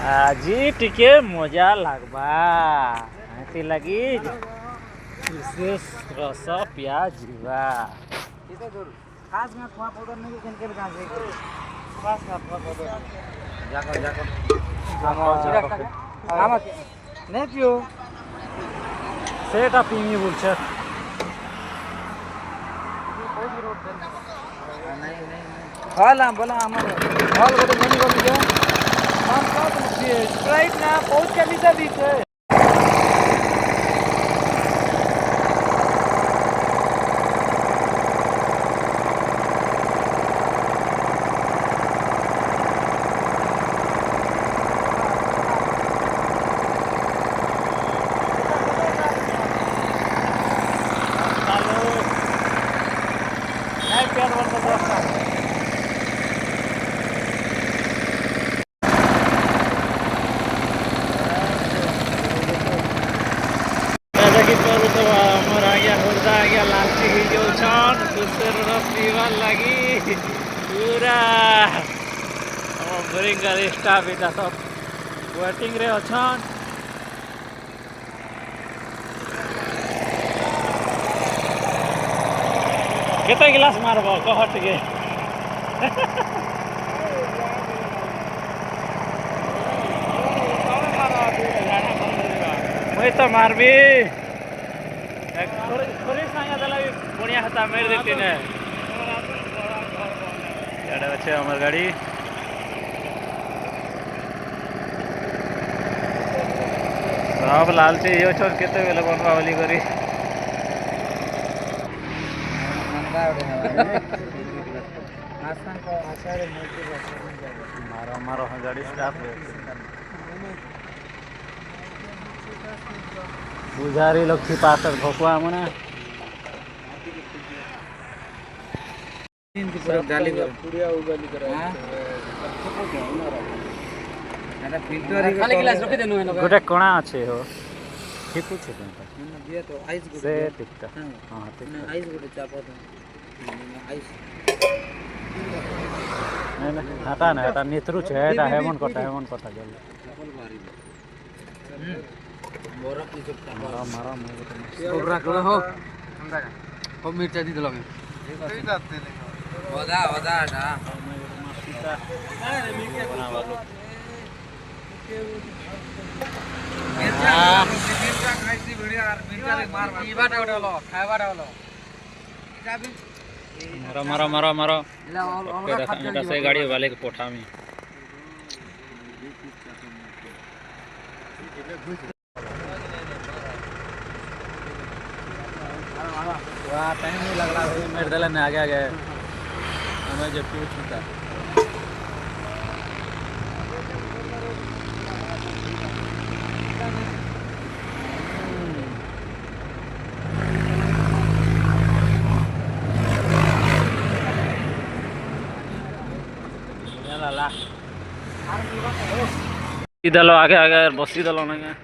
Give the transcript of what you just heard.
আজি টিকে মজা লাগবা হাতি লাগি বিশেষ রস পিয়া ଯିବା खास में थोड़ा पौधा नहीं केन केन गाछ है खास में थोड़ा पौधा जाको आमा नहीं पियो সেটা পিমি বলছে हाला बोला आमा हॉल को तो नहीं बोल दिया हम का तो स्प्राइट ना पहुंच के नीचे दीते আমার আগে হরদা আগে লালচি হয়ে যাচ্ছন দুসর রস পিবার লাগি পুরা আমার বোরিংগার স্টাফ এটা সব ওয়েটিং রে অছন কেতে গ্লাস মারব কহ টিকে मुई तो मारबी थोड़ी सांगा दला भी बढ़िया हता मेर देती ने याडे अच्छे हमर गाड़ी सब लालची यो छोर केते बेले बनवा वाली करी मारो मारो गाड़ी स्टाफ बुझारी लक्ष्मी पास भोकुआ मना पूरा गाली कर पूरा उगाली कर हां ना फिल्टर खाली गिलास रखि देनु है गोटे कोणा আছে हो ठीकु छै दिया तो आइस गुड से टिकटा हां ठीक आइस गुड चापो आइस नहीं हटा ना हटा नेत्रु छै एटा हेमन कटा जल्दी बरफ की सब मारो मारो सब रख लो हो ठंडा का हो मिर्चा दी दलो में ठीक आते नहीं ओदा डा अरे मिर्चा बनावा लो मिर्चा खाइसी बढ़िया मिर्चा रे मार पीबाटा उडलो खाइबाटा उडलो मारो मारो मारो मारो से गाड़ी वाले के पोठा में वाह टाइम नहीं लग रहा भाई मेरे दल ने आगे आगे हमें जब क्यों छूटा दलो आगे आगे बसी दलो ना